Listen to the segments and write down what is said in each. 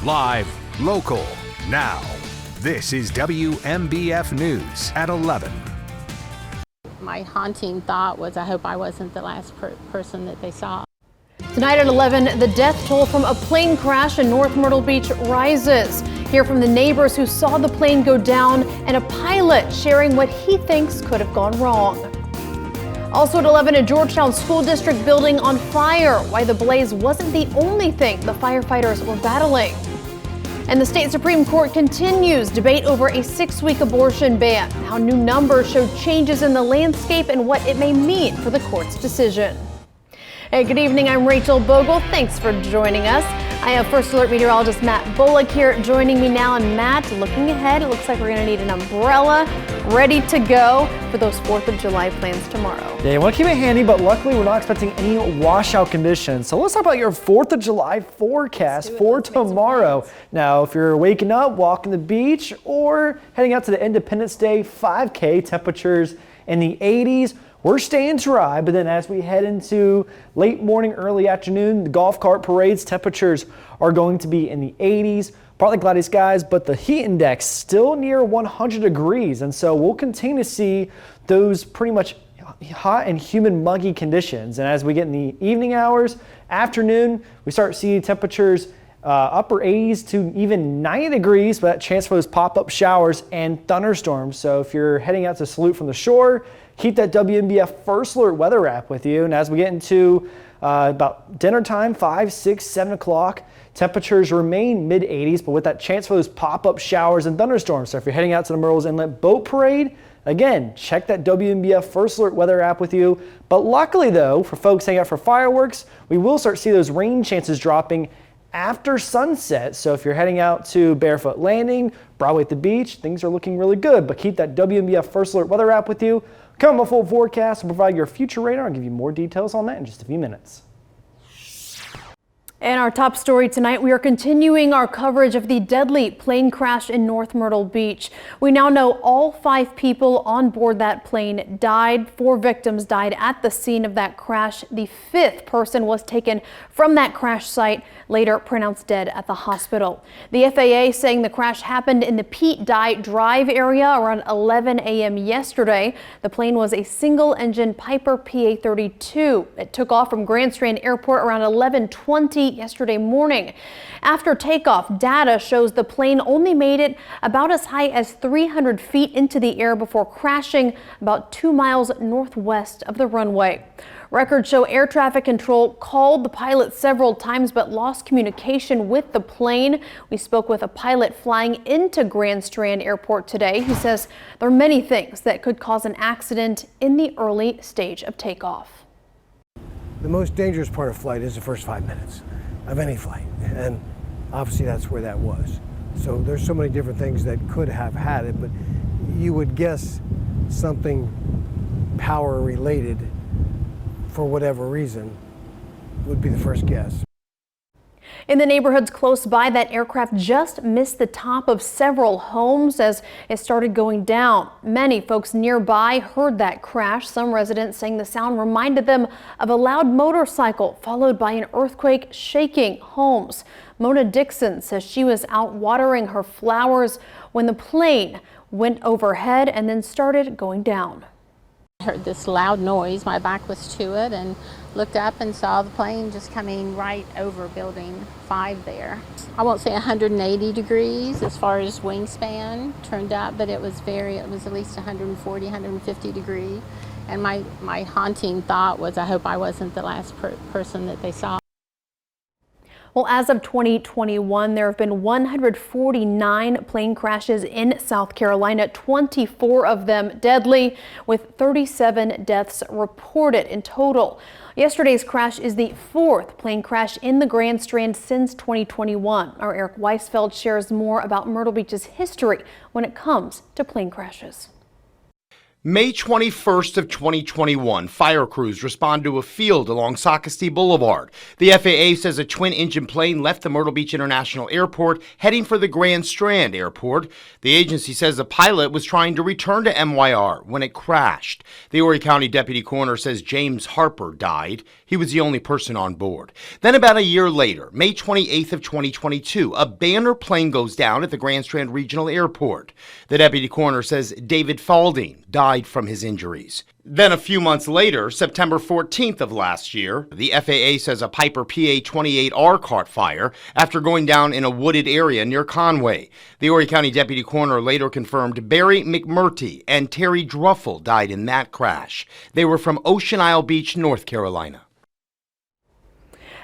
Live, local, now. This is WMBF News at 11. My haunting thought was, I hope I wasn't the last person that they saw. Tonight at 11, the death toll from a plane crash in North Myrtle Beach rises. Hear from the neighbors who saw the plane go down and a pilot sharing what he thinks could have gone wrong. Also at 11, a Georgetown School District building on fire. Why the blaze wasn't the only thing the firefighters were battling. And the state Supreme Court continues debate over a 6-week abortion ban. How new numbers show changes in the landscape and what it may mean for the court's decision. Hey, good evening. I'm Rachel Bogle. Thanks for joining us. I have First Alert meteorologist Matt Bullock here joining me now. And Matt, looking ahead, it looks like we're going to need an umbrella ready to go for those 4th of July plans tomorrow. Yeah, you want to keep it handy, but luckily we're not expecting any washout conditions. So let's talk about your 4th of July forecast for tomorrow. Now, if you're waking up, walking the beach, or heading out to the Independence Day 5K, temperatures in the 80s. We're staying dry, but then as we head into late morning, early afternoon, the golf cart parades, temperatures are going to be in the 80s. Partly cloudy skies, but the heat index still near 100 degrees. And so we'll continue to see those pretty much hot and humid, muggy conditions. And as we get in the evening hours, afternoon, we start seeing temperatures upper 80s to even 90 degrees, but that chance for those pop-up showers and thunderstorms. So if you're heading out to Salute from the shore, keep that WMBF First Alert weather app with you. And as we get into about dinner time, 5, 6, 7 o'clock, temperatures remain mid-80s, but with that chance for those pop-up showers and thunderstorms. So if you're heading out to the Murrells Inlet Boat Parade, again, check that WMBF First Alert weather app with you. But luckily, though, for folks heading out for fireworks, we will start to see those rain chances dropping after sunset. So if you're heading out to Barefoot Landing, Broadway at the beach, things are looking really good. But keep that WMBF First Alert weather app with you. Come on, full forecast will provide your future radar. I'll give you more details on that in just a few minutes. And our top story tonight, we are continuing our coverage of the deadly plane crash in North Myrtle Beach. We now know all 5 people on board that plane died. 4 victims died at the scene of that crash. The 5th person was taken from that crash site, later pronounced dead at the hospital. The FAA saying the crash happened in the Pete Dye Drive area around 11 a.m. yesterday. The plane was a single-engine Piper PA-32. It took off from Grand Strand Airport around 11:20 yesterday morning. After takeoff, data shows the plane only made it about as high as 300 feet into the air before crashing about 2 miles northwest of the runway. Records show air traffic control called the pilot several times but lost communication with the plane. We spoke with a pilot flying into Grand Strand Airport today. He says there are many things that could cause an accident in the early stage of takeoff. The most dangerous part of flight is the first 5 minutes of any flight, and obviously that's where that was. So there's so many different things that could have had it, but you would guess something power related for whatever reason would be the first guess. In the neighborhoods close by, that aircraft just missed the top of several homes as it started going down. Many folks nearby heard that crash. Some residents saying the sound reminded them of a loud motorcycle followed by an earthquake shaking homes. Mona Dixon says she was out watering her flowers when the plane went overhead and then started going down. I heard this loud noise. My back was to it and looked up and saw the plane just coming right over building 5 there. I won't say 180 degrees as far as wingspan turned out, but it was at least 140, 150 degrees. And my haunting thought was, I hope I wasn't the last person that they saw. Well, as of 2021, there have been 149 plane crashes in South Carolina, 24 of them deadly, with 37 deaths reported in total. Yesterday's crash is the 4th plane crash in the Grand Strand since 2021. Our Eric Weisfeld shares more about Myrtle Beach's history when it comes to plane crashes. May 21st of 2021, fire crews respond to a field along Socastee Boulevard. The FAA says a twin-engine plane left the Myrtle Beach International Airport heading for the Grand Strand Airport. The agency says the pilot was trying to return to MYR when it crashed. The Horry County Deputy Coroner says James Harper died. He was the only person on board. Then about a year later, May 28th of 2022, a Banner plane goes down at the Grand Strand Regional Airport. The Deputy Coroner says David Falding died from his injuries. Then a few months later, September 14th of last year, the FAA says a Piper PA-28R caught fire after going down in a wooded area near Conway. The Horry County Deputy Coroner later confirmed Barry McMurtry and Terry Druffel died in that crash. They were from Ocean Isle Beach, North Carolina.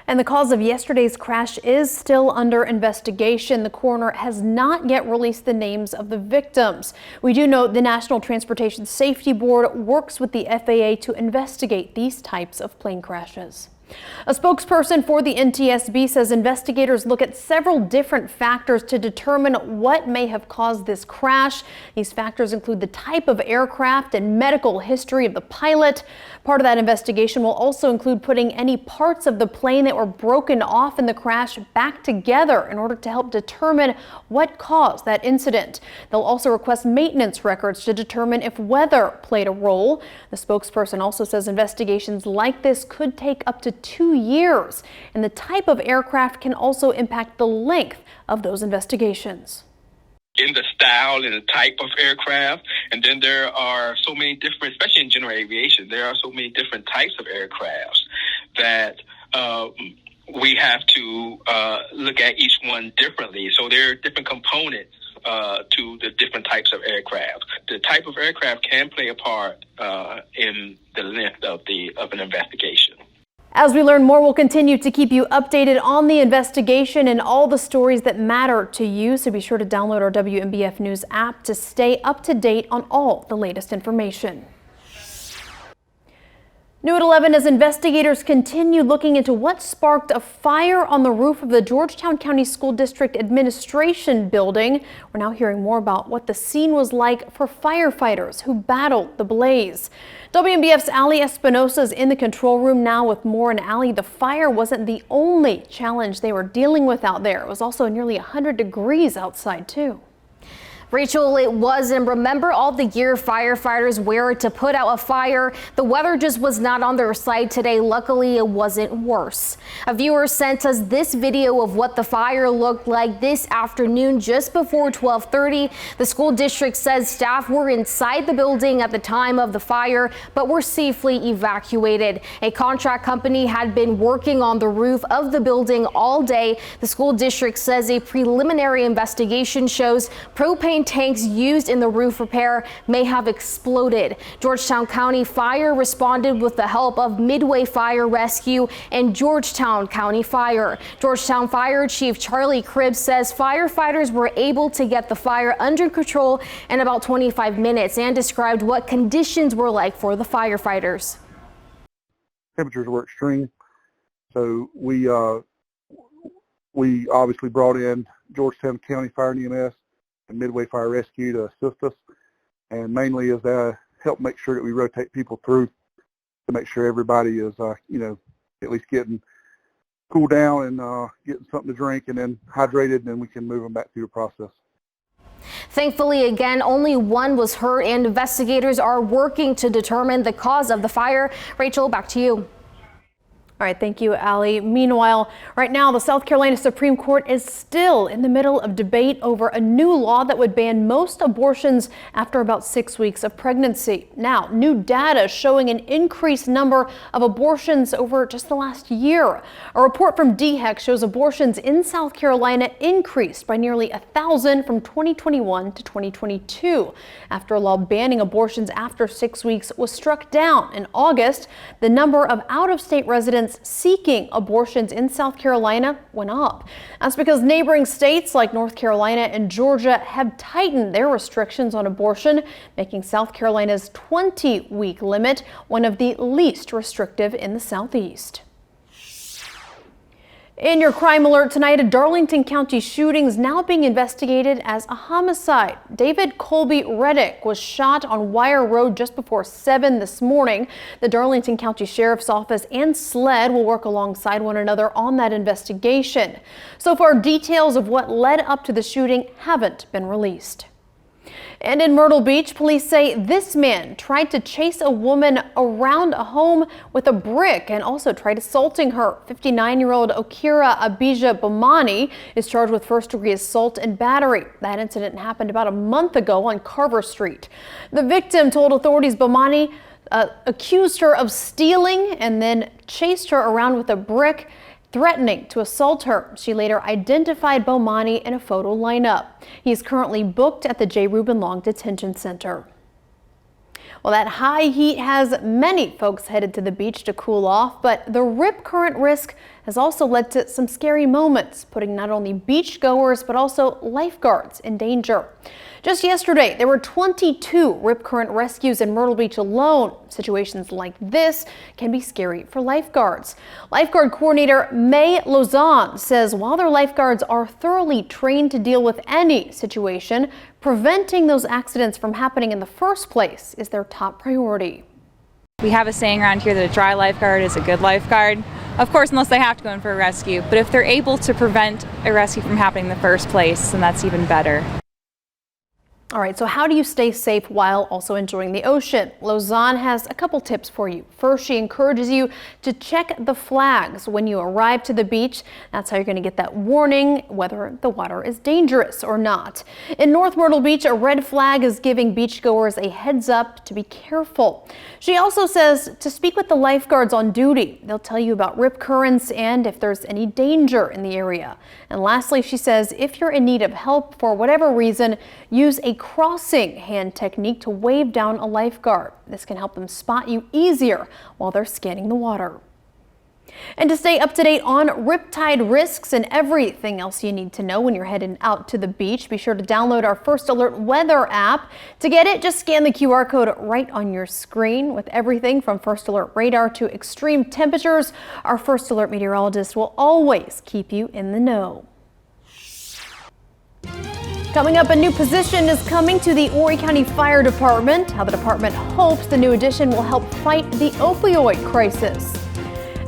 And the cause of yesterday's crash is still under investigation. The coroner has not yet released the names of the victims. We do know the National Transportation Safety Board works with the FAA to investigate these types of plane crashes. A spokesperson for the NTSB says investigators look at several different factors to determine what may have caused this crash. These factors include the type of aircraft and medical history of the pilot. Part of that investigation will also include putting any parts of the plane that were broken off in the crash back together in order to help determine what caused that incident. They'll also request maintenance records to determine if weather played a role. The spokesperson also says investigations like this could take up to 2 years, and the type of aircraft can also impact the length of those investigations. In the style and the type of aircraft, and then there are so many different, especially in general aviation, there are so many different types of aircrafts that we have to look at each one differently. So there are different components to the different types of aircraft. The type of aircraft can play a part in the length of an investigation. As we learn more, we'll continue to keep you updated on the investigation and all the stories that matter to you. So be sure to download our WMBF News app to stay up to date on all the latest information. New at 11 as investigators continue looking into what sparked a fire on the roof of the Georgetown County School District Administration building. We're now hearing more about what the scene was like for firefighters who battled the blaze. WMBF's Ali Espinosa is in the control room now with more. And Ali, the fire wasn't the only challenge they were dealing with out there. It was also nearly 100 degrees outside too. Rachel, it was, and remember all the gear firefighters wear to put out a fire? The weather just was not on their side today. Luckily, it wasn't worse. A viewer sent us this video of what the fire looked like this afternoon just before 12:30. The school district says staff were inside the building at the time of the fire, but were safely evacuated. A contract company had been working on the roof of the building all day. The school district says a preliminary investigation shows propane tanks used in the roof repair may have exploded. Georgetown County Fire responded with the help of Midway Fire Rescue and Georgetown County Fire. Georgetown Fire Chief Charlie Cribbs says firefighters were able to get the fire under control in about 25 minutes and described what conditions were like for the firefighters. Temperatures were extreme, so we obviously brought in Georgetown County Fire and EMS and Midway Fire Rescue to assist us, and mainly is help make sure that we rotate people through to make sure everybody is, at least getting cooled down and getting something to drink and then hydrated, and then we can move them back through the process. Thankfully, again, only one was hurt, and investigators are working to determine the cause of the fire. Rachel, back to you. All right, thank you, Ali. Meanwhile, right now, the South Carolina Supreme Court is still in the middle of debate over a new law that would ban most abortions after about 6 weeks of pregnancy. Now, new data showing an increased number of abortions over just the last year. A report from DHEC shows abortions in South Carolina increased by nearly 1,000 from 2021 to 2022. After a law banning abortions after 6 weeks was struck down in August, the number of out-of-state residents seeking abortions in South Carolina went up. That's because neighboring states like North Carolina and Georgia have tightened their restrictions on abortion, making South Carolina's 20-week limit one of the least restrictive in the Southeast. In your crime alert tonight, a Darlington County shooting is now being investigated as a homicide. David Colby Reddick was shot on Wire Road just before 7 this morning. The Darlington County Sheriff's Office and SLED will work alongside one another on that investigation. So far, details of what led up to the shooting haven't been released. And in Myrtle Beach, police say this man tried to chase a woman around a home with a brick and also tried assaulting her. 59-year-old Okira Abija Bomani is charged with first-degree assault and battery. That incident happened about a month ago on Carver Street. The victim told authorities Bomani accused her of stealing and then chased her around with a brick, threatening to assault her. She later identified Bomani in a photo lineup. He is currently booked at the J. Reuben Long Detention Center. Well, that high heat has many folks headed to the beach to cool off, but the rip current risk has also led to some scary moments, putting not only beach goers but also lifeguards in danger. Just yesterday, there were 22 rip current rescues in Myrtle Beach alone. Situations like this can be scary for lifeguards. Lifeguard coordinator May Lozon says while their lifeguards are thoroughly trained to deal with any situation, preventing those accidents from happening in the first place is their top priority. We have a saying around here that a dry lifeguard is a good lifeguard. Of course, unless they have to go in for a rescue. But if they're able to prevent a rescue from happening in the first place, then that's even better. All right, so how do you stay safe while also enjoying the ocean? Lozon has a couple tips for you. First, she encourages you to check the flags when you arrive to the beach. That's how you're going to get that warning whether the water is dangerous or not. In North Myrtle Beach, a red flag is giving beachgoers a heads up to be careful. She also says to speak with the lifeguards on duty. They'll tell you about rip currents and if there's any danger in the area. And lastly, she says if you're in need of help for whatever reason, use a crossing hand technique to wave down a lifeguard. This can help them spot you easier while they're scanning the water. And to stay up to date on riptide risks and everything else you need to know when you're heading out to the beach, be sure to download our First Alert weather app. To get it, just scan the QR code right on your screen. With everything from First Alert radar to extreme temperatures, our First Alert meteorologist will always keep you in the know. Coming up, a new position is coming to the Horry County Fire Department. How the department hopes the new addition will help fight the opioid crisis.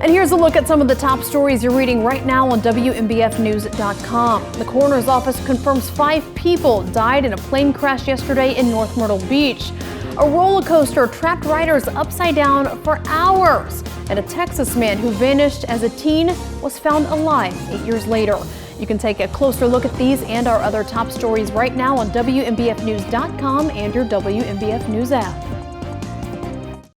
And here's a look at some of the top stories you're reading right now on WMBFnews.com. The coroner's office confirms 5 people died in a plane crash yesterday in North Myrtle Beach. A roller coaster trapped riders upside down for hours. And a Texas man who vanished as a teen was found alive 8 years later. You can take a closer look at these and our other top stories right now on WMBFnews.com and your WMBF News app.